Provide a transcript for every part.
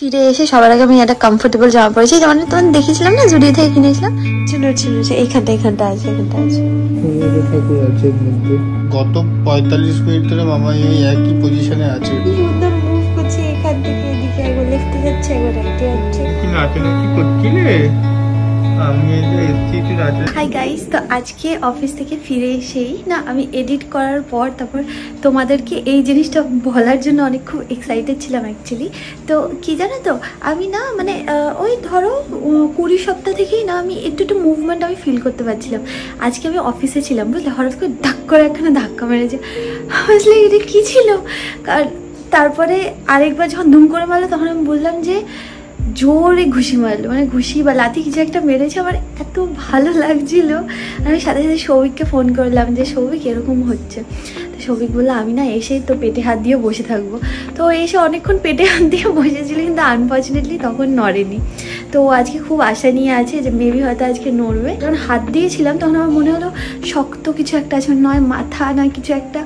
ফিরে এসে সবার আগে আমি একটা কমফোর্টেবল জামা পরেছি, যেমন তোমার দেখেছিলাম না, জুডিও থেকে কিনেছিলাম। এখানটা আছে। গত 45 মিনিট ধরে মামা এই একই পজিশনে আছে। সুন্দর মুভ করছে, এখান থেকে এদিকে একবার লেফটে যাচ্ছে, একবার রাইটে যাচ্ছে। কি নাচানাচি করছিলে? হাই গাইস, তো আজকে অফিস থেকে ফিরে এসেই না আমি এডিট করার পর তারপর তোমাদেরকে এই জিনিসটা বলার জন্য অনেক খুব এক্সাইটেড ছিলাম অ্যাকচুয়ালি। তো কি জানো তো, আমি না মানে ওই ধরো 20 সপ্তাহ থেকেই না আমি একটু মুভমেন্ট আমি ফিল করতে পারছিলাম। আজকে আমি অফিসে ছিলাম বুঝলে, হঠাৎ করে ধাক করে একখানা ধাক্কা মেরেছে, বুঝলে এটা কী ছিল। তারপরে আরেকবার যখন ধুম করে মারলো তখন আমি বললাম যে জোরে ঘুষি মারলো, মানে ঘুষি বা লাথি কিছু একটা মেরেছে, আমার এত ভালো লাগছিল। আমি সাথে সাথে সৌভিককে ফোন করলাম যে সৌভিক এরকম হচ্ছে। তো সৌভিক বললো আমি না এসে তো পেটে হাত দিয়ে বসে থাকবো। তো এসে অনেকক্ষণ পেটে হাত দিয়ে বসেছিল, কিন্তু আনফর্চুনেটলি তখন নড়েনি। তো আজকে খুব আশা নিয়ে আছে যে মেবি হয়তো আজকে নড়বে। যখন হাত দিয়েছিলাম তখন আমার মনে হলো শক্ত কিছু একটা আছে, নয় মাথা নয় কিছু একটা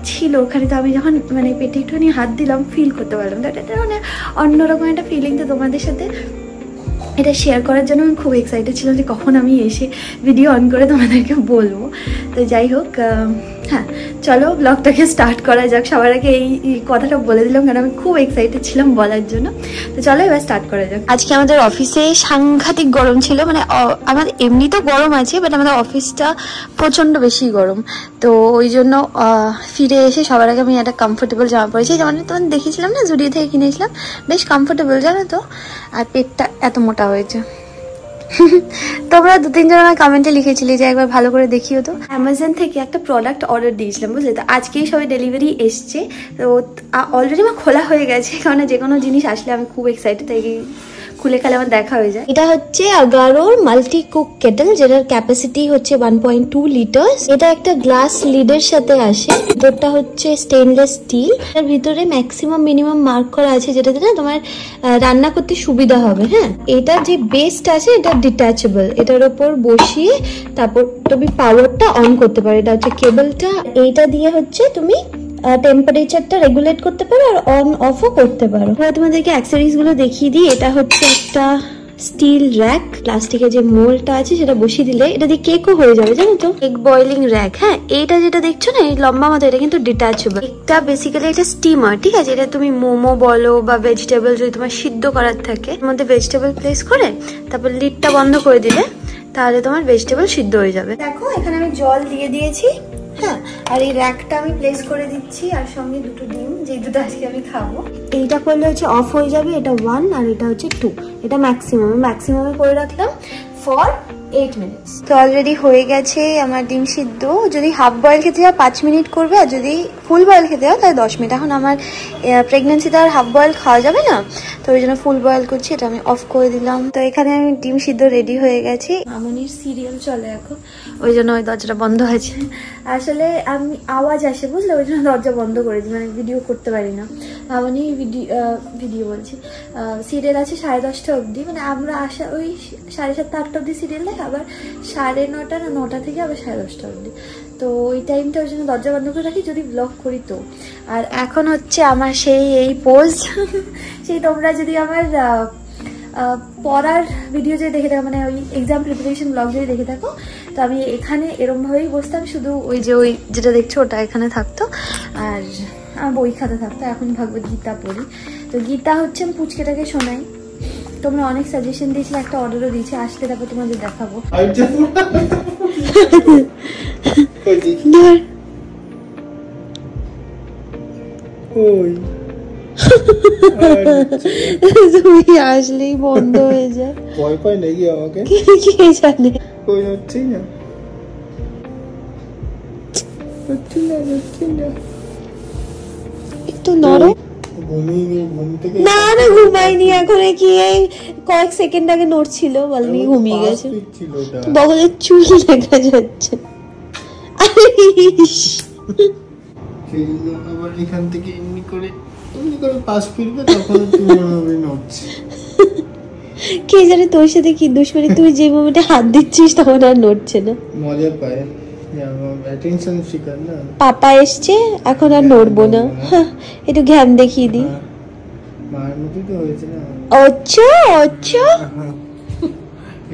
ছিল ওখানে। তো আমি যখন মানে পেটে একটুখানি হাত দিলাম ফিল করতে পারলাম, তো এটা মানে অন্যরকম একটা ফিলিং। তো তোমাদের সাথে এটা শেয়ার করার জন্য আমি খুব এক্সাইটেড ছিলাম যে কখন আমি এসে ভিডিও অন করে তোমাদেরকে বলবো। তো যাই হোক, হ্যাঁ চলো ব্লগটাকে স্টার্ট করা যাক। সবার আগে এই কথাটা বলে দিলাম কারণ আমি খুব এক্সাইটেড ছিলাম বলার জন্য। তো চলো এবার স্টার্ট করা যাক। আজকে আমাদের অফিসে সাংঘাতিক গরম ছিল, মানে আমাদের এমনি তো গরম আছে, বাট আমাদের অফিসটা প্রচণ্ড বেশি গরম। তো ওই জন্য ফিরে এসে সবার আগে আমি একটা কমফোর্টেবল জামা পরেছি, যেমন তোমার দেখেছিলাম না, জুডিও থেকে কিনেছিলাম। বেশ কমফোর্টেবল জানো তো, আর পেটটা এত মোটা হয়েছে। তোমরা 2-3 জন আমার কমেন্টে লিখেছিলে যে একবার ভালো করে দেখিও। তো অ্যামাজন থেকে একটা প্রোডাক্ট অর্ডার দিয়েছিলাম বুঝলে, তো আজকেই সবাই ডেলিভারি এসছে। তো অলরেডি আমার খোলা হয়ে গেছে, কারণ যে কোনো জিনিস আসলে আমি খুব এক্সাইটেড থাকি, খুলে খেলে আমার দেখা হয়ে যায়। এটা হচ্ছে আগারোর মাল্টি কুক কেটেল, যেটার ক্যাপাসিটি হচ্ছে 1.2 লিটার। এটা একটা গ্লাস লিডের সাথে আসে। ভিতরটা হচ্ছে স্টেনলেস স্টিল, এর ভিতরে ম্যাক্সিমাম মিনিমাম মার্ক করা আছে, যেটাতে না তোমার রান্না করতে সুবিধা হবে। হ্যাঁ, এটা যে বেসটা আছে এটা ডিট্যাচেবল, এটার ওপর বসিয়ে তারপর তুমি পাওয়ারটা অন করতে পারো। এটা হচ্ছে কেবলটা, এইটা দিয়ে হচ্ছে তুমি টেম্পারেচারটা রেগুলেট করতে পারো আর অন অফও করতে পারো। তোমাদেরকে অ্যাক্সেসরিজ গুলো দেখিয়ে দিই। এটা হচ্ছে একটা স্টিল র্যাক, প্লাস্টিকের যে মোল্ডটা আছে সেটা বসিয়ে দিলে এটা দিয়ে কেকও হয়ে যাবে জানো তো। এগ বয়লিং র্যাক, হ্যাঁ এইটা যেটা দেখছো না এই লম্বা মতো, এটা কিন্তু ডিট্যাচেবল। এটা বেসিক্যালি একটা স্টিমার, ঠিক আছে। এটা তুমি মোমো বলো বা ভেজিটেবল যদি তোমার সিদ্ধ করার থাকে, এর মধ্যে ভেজিটেবল প্লেস করে তারপর লিডটা বন্ধ করে দিলে তাহলে তোমার ভেজিটেবল সিদ্ধ হয়ে যাবে। দেখো এখানে আমি জল দিয়ে দিয়েছি, হ্যাঁ, আর এই র্যাকটা আমি প্লেস করে দিচ্ছি, আর সঙ্গে 2টো ডিম, যে দুটো আজকে আমি খাবো। এইটা করলে হচ্ছে অফ হয়ে যাবে, এটা 1 আর এটা হচ্ছে 2। এটা ম্যাক্সিমামে করে রাখলাম ফর 8 মিনিটস। তো অলরেডি হয়ে গেছে আমার ডিম সিদ্ধ। যদি হাফ বয়েল খেতে যাও 5 মিনিট করবে, আর যদি ফুল বয়েল খেতে যাও তাহলে 10 মিনিট। এখন আমার প্রেগনেন্সিতে আর হাফ বয়েল খাওয়া যাবে না, তো ওই জন্য ফুল বয়েল করছি। এটা আমি অফ করে দিলাম। তো এখানে আমি ডিম সিদ্ধ রেডি হয়ে গেছে। মামনির সিরিয়াল চলে এখন, ওই জন্য ওই দরজাটা বন্ধ হয়েছে। আসলে আমি আওয়াজ আসে বুঝলে, ওই জন্য দরজা বন্ধ করে দিই, মানে ভিডিও করতে পারি না। মামনি ভিডিও বলছি, সিরিয়াল আছে 10:30 অবধি, মানে আমরা আসা ওই 7:30-8টা অবধি সিরিয়াল দেখে, আবার 9:30 না 9টা থেকে আবার 10:30 অবধি। তো ওই টাইমটা ওই জন্য দরজা বন্ধ করে রাখি যদি ব্লগ করি তো। আর এখন হচ্ছে আমার সেই এই পোজ, সেই তোমরা যদি আমার পড়ার ভিডিও যদি দেখে থাকো, মানে ওই এক্সাম প্রিপারেশন ব্লগ যদি দেখে থাকো, তো আমি এখানে এরমভাবেই বসতাম, শুধু ওই যে ওই যেটা দেখছো ওটা এখানে থাকতো, আর আমার বই খাতা থাকতো। এখন ভাববো গীতা পড়ি। তো গীতা হচ্ছে আমি পুচকেটাকে শোনাই। তোমরা অনেক সাজেশন দিয়েছিলে, একটা অর্ডারও দিয়েছে, আসলে তারপর তোমাদের দেখাবো। তুমি আসলেই বন্ধ হয়ে যায়। ভয় পায় নাকি আমাকে? কে জানে। কই হচ্ছে না, একটু নরম। না না ঘুমাইনি, এখন কি কয়েক সেকেন্ড আগে নড়ছিল, বলনি ঘুমিয়ে গেছে। বগলের চুল দেখা যাচ্ছে। এখান থেকে এমনি করে পাশ ফিরবে, তখন কে জানে তোর সাথে কি দুশ্মনী, তুই যে মোমেন্টে হাত দিচ্ছিস তখন আর নড়ছে না, মজা পায়। পাপা এসছে, এখন আর নড়বো না। একটু ঘ্যাম দেখিয়ে দিই। মায়ের মতোই তো হয়েছে না। আচ্ছা আচ্ছা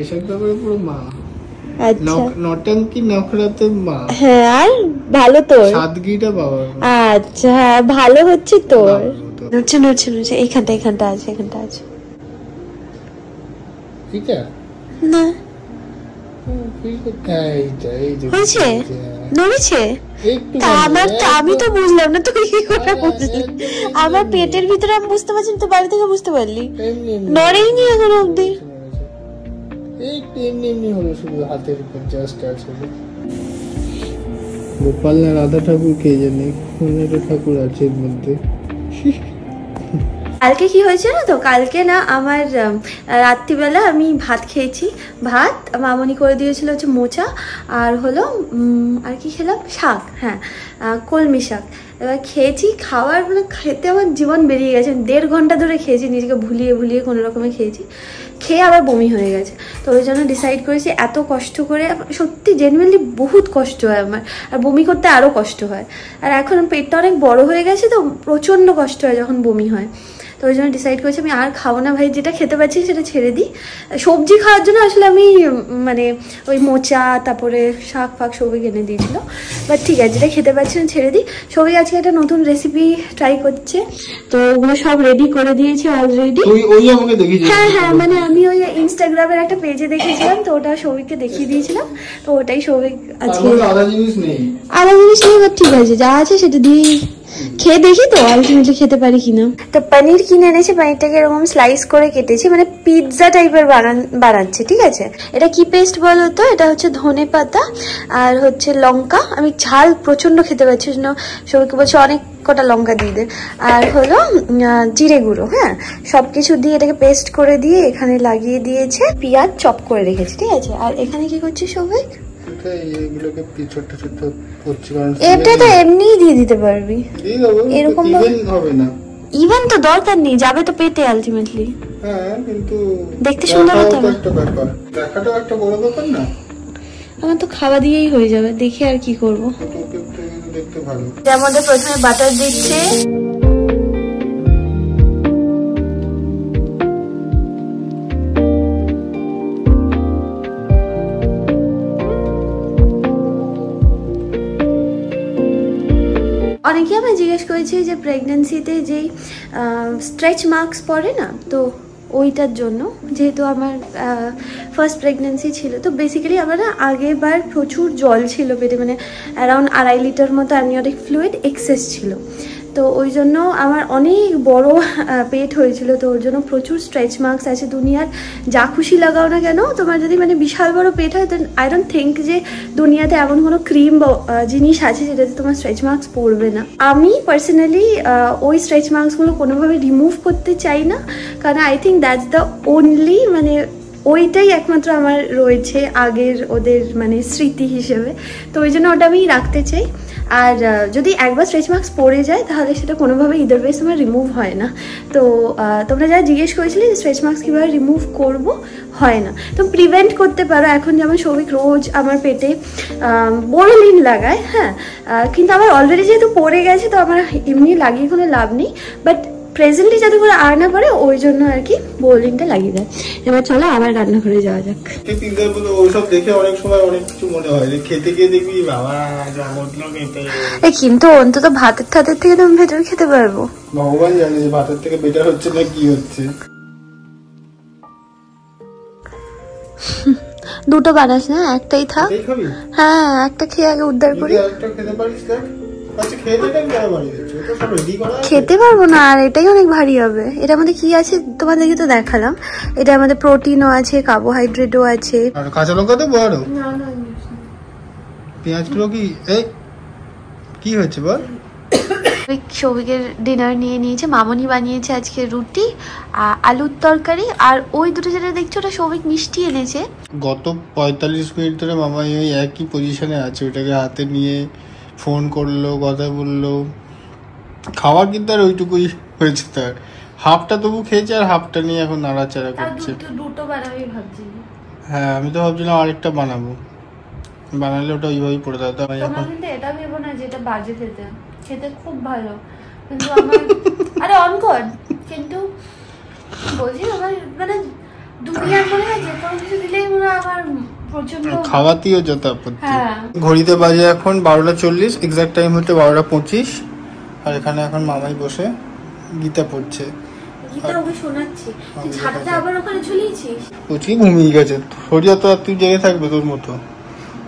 এসব ব্যাপারে পুরো মা। আচ্ছা নটঙ্কি নখরাতে মা। হ্যাঁ আর ভালো তোর সাদগিটা বাবা। আচ্ছা হ্যাঁ ভালো হচ্ছে তোর। নড়ছে নড়ছে নড়ছে এখানটা আছে ঠিক আছে না হয়েছে নড়েছে আমি তো বুঝলাম না তুই কি করে বুঝলি? আমার পেটের ভিতরে আমি বুঝতে পারছি তো বাইরে থেকে বুঝতে পারলি? নড়েইনি এখন অব্দি। এমনি হলো শুধু হাতের উপর জাস্ট আছে। গোপাল না রাধা ঠাকুর কে জানে, কোন একটা ঠাকুর আছে এর মধ্যে। কালকে কি হয়েছে না তো, কালকে না আমার রাত্রিবেলা আমি ভাত খেয়েছি। ভাত মামনি করে দিয়েছিল হচ্ছে মোচা আর হলো আর কি খেলাম, শাক, হ্যাঁ কলমি শাক। এবার খেয়েছি, খাওয়ার মানে খেতে আমার জীবন বেরিয়ে গেছে। 1.5 ঘন্টা ধরে খেয়েছি, নিজেকে ভুলিয়ে কোনো রকমে খেয়েছি। খেয়ে আবার বমি হয়ে গেছে। তো ওই জন্য ডিসাইড করেছি এত কষ্ট করে, সত্যি জেনুইনলি বহুত কষ্ট হয় আমার, আর বমি করতে আরও কষ্ট হয়। আর এখন পেটটা অনেক বড় হয়ে গেছে তো প্রচণ্ড কষ্ট হয় যখন বমি হয়। তো ওই জন্য ডিসাইড করেছি আমি আর খাবো না ভাই, যেটা খেতে পাচ্ছি সেটা ছেড়ে দিই। সবজি খাওয়ার জন্য আসলে আমি মানে ওই মোচা তারপরে শাক ফাক সবই কিনে দিয়েছিল, বাট ঠিক আছে যেটা খেতে পাচ্ছি না ছেড়ে দিই। সবই আজকে একটা নতুন রেসিপি ট্রাই করছে, তো ওগুলো সব রেডি করে দিয়েছে অলরেডি। হ্যাঁ মানে আমি ওই ইনস্টাগ্রামের একটা পেজে দেখেছিলাম, তো ওটা সৌভিককে দেখিয়ে দিয়েছিলাম, তো ওটাই সৌভিক আজকে। আলাদা জিনিস নেই, ঠিক আছে যা আছে সেটা দিয়ে খেয়ে দেখি তো আলটিমেটলি খেতে পারি কিনা। তো পনির কিনে এনেছে, পনিরটাকে এরকম স্লাইস করে কেটেছি, মানে পিৎজা টাইপের বানাচ্ছে, ঠিক আছে। এটা কি পেস্ট বলো তো, এটা হচ্ছে ধনে পাতা আর হচ্ছে লঙ্কা। আমি ঝাল প্রচন্ড খেতে পাচ্ছি, জন্য সবাইকে বলছি অনেক কটা লঙ্কা দিয়ে দে। আর হলো জিরে গুঁড়ো, হ্যাঁ সবকিছু দিয়ে এটাকে পেস্ট করে দিয়ে এখানে লাগিয়ে দিয়েছে। পেঁয়াজ চপ করে রেখেছি, ঠিক আছে। আর এখানে কি করছি সবাই, এটা তো এমনি দিয়ে দিতে পারবি, এরকম হবে না। ইভেন তো দরকার নেই, যাবে তো পেটে আলটিমেটলি। হ্যাঁ কিন্তু দেখতে সুন্দর হতে হবে, দেখাটা একটা বড় ব্যাপার না। আমার তো খাওয়া দিয়েই হয়ে যাবে, দেখি আর কি করব। দেখতে ভালো। এর মধ্যে প্রথমে বাটার দিচ্ছে, অনেকে আমায় জিজ্ঞেস করেছে যে প্রেগনেন্সিতে যেই স্ট্রেচ মার্কস পড়ে না, তো ওইটার জন্য, যেহেতু আমার ফার্স্ট প্রেগনেন্সি ছিল, তো বেসিক্যালি আমার না আগেরবার প্রচুর জল ছিল পেটে, মানে অ্যারাউন্ড 2.5 লিটার মতো অ্যামনিওটিক ফ্লুইড এক্সেস ছিল। তো ওই জন্য আমার অনেক বড় পেট হয়েছিল, তো ওর জন্য প্রচুর স্ট্রেচ মার্কস আছে। দুনিয়ার যা খুশি লাগাও না কেন, তোমার যদি মানে বিশাল বড় পেট হয়, দেন আই ডোন্ট থিঙ্ক যে দুনিয়াতে এমন কোনো ক্রিম বা জিনিস আছে যেটাতে তোমার স্ট্রেচ মার্কস পড়বে না। আমি পার্সোনালি ওই স্ট্রেচ মার্কসগুলো কোনোভাবে রিমুভ করতে চাই না, কারণ I think that's the only, মানে ওইটাই একমাত্র আমার রয়েছে আগের ওদের মানে স্মৃতি হিসেবে। তো ওই জন্য ওটা আমি রাখতে চাই। আর যদি একবার স্ট্রেচ মার্কস পড়ে যায় তাহলে সেটা কোনোভাবে ইদারওয়াইজ আমার রিমুভ হয় না। তো তোমরা যারা জিজ্ঞেস করেছিলে যে স্ট্রেচ মার্কস কীভাবে রিমুভ করবো, হয় না। তো প্রিভেন্ট করতে পারো। এখন যেমন সৌভিক রোজ আমার পেটে বোরোলিন লাগায়, হ্যাঁ কিন্তু আমার অলরেডি যেহেতু পড়ে গেছে তো আমার এমনি লাগিয়ে কোনো লাভ নেই, বাট প্রেজেন্টলি যাতে করে আর না করে ওই জন্য আর কি বোরোলিনটা লাগিয়ে দেয়। এবার চলো আবার রান্নাঘরে যাওয়া যাক। ওইসব দেখে অনেক সময় অনেক কিছু মনে হয়, খেতে গিয়ে দেখবি বাবা কিন্তু অন্তত ভাতের ঠাতের থেকে তো আমি ভেতরে খেতে পারবো। ভগবান জানে যে ভাতের থেকে বেটার হচ্ছে না কি হচ্ছে। দুটো বানাস না, একটাই থাক। হ্যাঁ একটা খেয়ে আগে উদ্ধার করি। খেতে পারবো না, আর এটাই অনেক ভারী হবে। এটার মধ্যে কি আছে তোমাদেরকে তো দেখালাম। এটার মধ্যে প্রোটিনও আছে, কার্বোহাইড্রেটও আছে। আর কাঁচা লঙ্কা তো বড় না না, পেঁয়াজগুলো কি হচ্ছে বল। সৌভিকের ডিনার নিয়ে নিয়েছে, মামনি বানিয়েছে আজকে রুটি আলুর তরকারি, আর ওই দুটো যেটা দেখছো ওটা সৌভিক মিষ্টি এনেছে। গত 45 মিনিট ধরে মামাই ওই একই পজিশনে আছে, ওটাকে হাতে নিয়ে ফোন করলো, কথা বললো। খাওয়ার কিন্তু আর ওইটুকুই হয়েছে, তার হাফটা তবু খেয়েছে আর হাফটা নিয়ে এখন নাড়াচাড়া করছে। দুটো বানাবি ভাবছি। হ্যাঁ আমি তো ভাবছিলাম আরেকটা বানাবো, বানালে ওটা ওইভাবেই পড়ে থাকতো। তোমরা কিন্তু এটা ভেবো না যেটা বাজে খেতে, খেতে খুব ভালো। কিন্তু আমার আরে অন কর, কিন্তু বলছি আমার মানে দুনিয়ার মনে হয় যে কোনো কিছু দিলেই মনে হয় আমার প্রচন্ড খাওয়াতেও যত আপত্তি। হ্যাঁ ঘড়িতে বাজে এখন 12:40, এক্সাক্ট টাইম হচ্ছে 12:25। আর এখানে এখন মামাই বসে গীতা পড়ছে। গীতা ওকে শোনাচ্ছি। তুই ছাদটা আবার ওখানে ঝুলিয়েছিস? পুচকি ঘুমিয়ে গেছে, সরিয়া তো আর তুই জেগে থাকবে তোর মতো,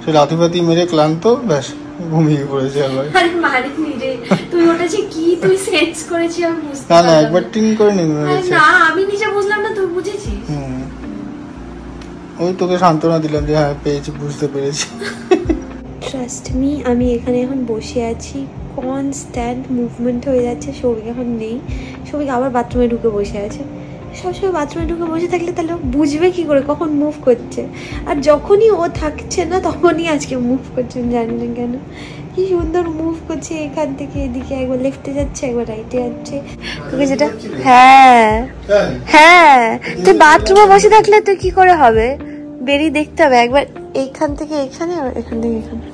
সে লাথি মেরে ক্লান্ত, ব্যাস ঘুমিয়ে পড়েছে আবার। আরে মারিনি রে, তুই ওটা যে কি তুই সেন্স করেছিস আমি বুঝতে না একবার টিং করে নেমে গেছে। না আমি নিজে বুঝলাম না, তুই বুঝেছিস? ওই তোকে সান্ত্বনা দিলাম যে হ্যাঁ পেয়েছি, বুঝতে পেরেছি। ট্রাস্ট মি, আমি এখানে এখন বসে আছি, কনস্ট্যান্ট মুভমেন্ট হয়ে যাচ্ছে। সৌভিক এখন নেই, সৌভিক আবার বাথরুমে ঢুকে বসে আছে। সবসময় বাথরুমে ঢুকে বসে থাকলে তাহলে বুঝবে কি করে কখন মুভ করছে, আর যখনই ও থাকছে না তখনই আজকে মুভ করছে, জানি না কেন। কি সুন্দর মুভ করছে, এখান থেকে এদিকে, একবার লেফটে যাচ্ছে একবার রাইটে যাচ্ছে। তোকে যেটা হ্যাঁ হ্যাঁ তুই বাথরুমে বসে থাকলে তো কি করে হবে, বেরিয়ে দেখতে হবে একবার এইখান থেকে এখানে আর এখান থেকে এখানে।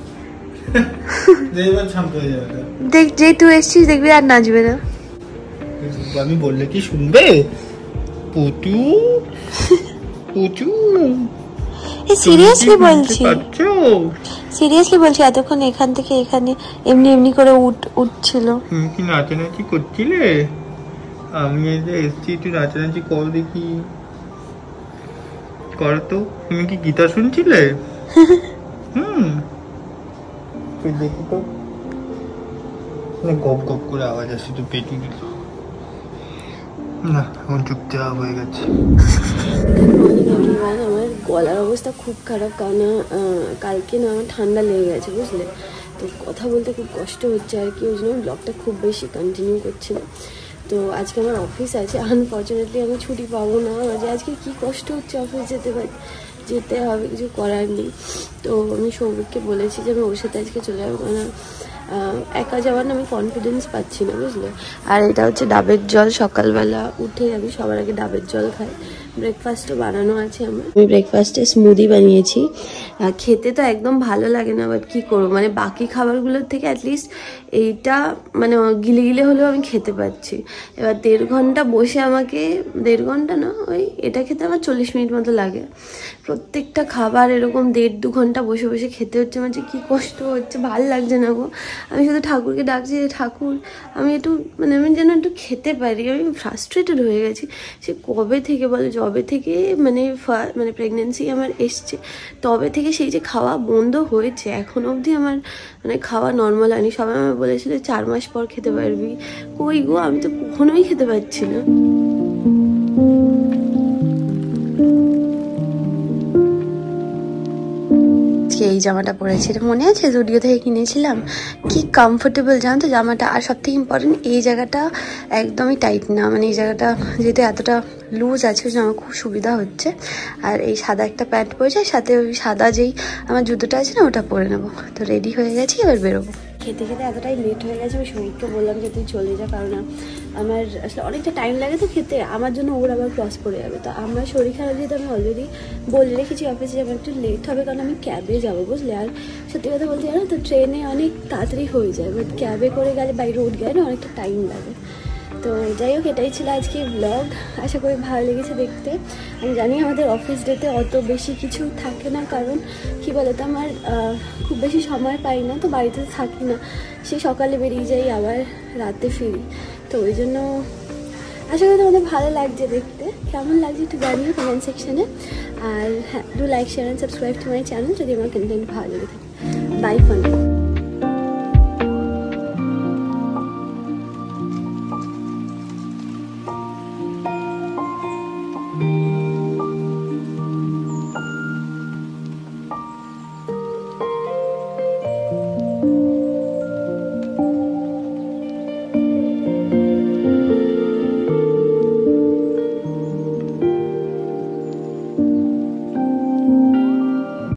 দেখ যে তুই এসছিস দেখবি আর নাচবে না। আমি বললে কি শুনবে? পুচু পুচু সিরিয়াসলি বলছি, সিরিয়াসলি বলছি, এতক্ষণ এখান থেকে এখানে এমনি এমনি করে উঠছিল। তুমি কি নাচানাচি করছিলে? আমি এই যে এসছি, তুই নাচানাচি কর দেখি, কর তো। তুমি কি গীতা শুনছিলে? তুই দেখি তো, গপ গপ করে আওয়াজ আসছে, তুই পেটু দিল না, এখন চুপচাপ হয়ে গেছে। আমার গলার অবস্থা খুব খারাপ, কারণ কালকে না আমার ঠান্ডা লেগে গেছে বুঝলে, তো কথা বলতে খুব কষ্ট হচ্ছে আর কি, ওই জন্য ব্লগটা খুব বেশি কন্টিনিউ করছি না। তো আজকে আমার অফিস আছে, আনফর্চুনেটলি আমি ছুটি পাবো না, আজকে কি কষ্ট হচ্ছে অফিস যেতে হবে, কিছু করার নেই। তো আমি সৌভিককে বলেছি যে আমি ওর সাথে আজকে চলে যাবো, কারণ একা যাওয়ার না আমি কনফিডেন্স পাচ্ছি না বুঝলে। আর এটা হচ্ছে ডাবের জল, সকালবেলা উঠে আমি সবার আগে ডাবের জল খাই। ব্রেকফাস্টও বানানো আছে আমার, আমি ব্রেকফাস্টে স্মুদি বানিয়েছি। খেতে তো একদম ভালো লাগে না, বাট কী করবো, মানে বাকি খাবারগুলোর থেকে অ্যাটলিস্ট এইটা মানে গিলে গিলে হলেও আমি খেতে পাচ্ছি। এবার 1.5 ঘন্টা বসে আমাকে, 1.5 ঘন্টা না, ওই এটা খেতে আমার 40 মিনিট মতো লাগে। প্রত্যেকটা খাবার এরকম 1.5-2 ঘন্টা বসে বসে খেতে হচ্ছে, আমার যে কী কষ্ট হচ্ছে, ভালো লাগছে না গো। আমি শুধু ঠাকুরকে ডাকছি যে ঠাকুর আমি একটু মানে আমি যেন একটু খেতে পারি। আমি ফ্রাস্ট্রেটেড হয়ে গেছি, সে কবে থেকে বলে, যবে থেকে মানে প্রেগনেন্সি আমার এসছে তবে থেকে সেই যে খাওয়া বন্ধ হয়েছে, এখন অবধি আমার মানে খাওয়া নর্মাল হয়নি। সবাই আমার বলেছিল 4 মাস পর খেতে পারবি, কই গো, আমি তো কখনোই খেতে পারছি না। এই জামাটা পরেছি, এটা মনে আছে জুডিও থেকে কিনেছিলাম, কি কমফোর্টেবল জানো তো জামাটা। আর সব থেকে ইম্পর্টেন্ট, এই জায়গাটা একদমই টাইট না, মানে এই জায়গাটা যেহেতু এতটা লুজ আছে ওই জন্য আমার খুব সুবিধা হচ্ছে। আর এই সাদা একটা প্যান্ট পরেছি, সাথে ওই সাদা যেই আমার জুতোটা আছে না ওটা পরে নেবো। তো রেডি হয়ে গেছি, এবার বেরোবো। খেতে খেতে এতটাই লেট হয়ে গেছে, আমি শরীরকে বললাম যে তুই চলে যা, কারণ আমার আসলে অনেকটা টাইম লাগে তো খেতে, আমার জন্য ওর আবার ক্রস পড়ে যাবে। তো আমার শরীর খারাপ যেহেতু আমি অলরেডি বলে রেখেছি অফিসে যাবো, একটু লেট হবে, কারণ আমি ক্যাবে যাবো বুঝলে। আর সত্যি কথা বলতে জানো তো, ট্রেনে অনেক তাড়াতাড়ি হয়ে যায়, বাট ক্যাবে করে গেলে বাই রোড গেলে অনেকটা টাইম লাগে। তো যাই হোক, এটাই ছিল আজকে ব্লগ, আশা করি ভালো লেগেছে দেখতে। আমি জানি আমাদের অফিস ডেতে অত বেশি কিছু থাকে না, কারণ কি বলতো আমার খুব বেশি সময় পাই না, তো বাড়িতে থাকি না, সেই সকালে বেরিয়ে যাই আবার রাতে ফিরি। তো ওই জন্য আশা করি তোমাদের ভালো লাগছে দেখতে, কেমন লাগছে একটু জানিও কমেন্ট সেকশনে। আর হ্যাঁ, do like, share and subscribe to my channel যদি আমার কন্টেন্ট ভালো লেগে থাকে। Bye for now.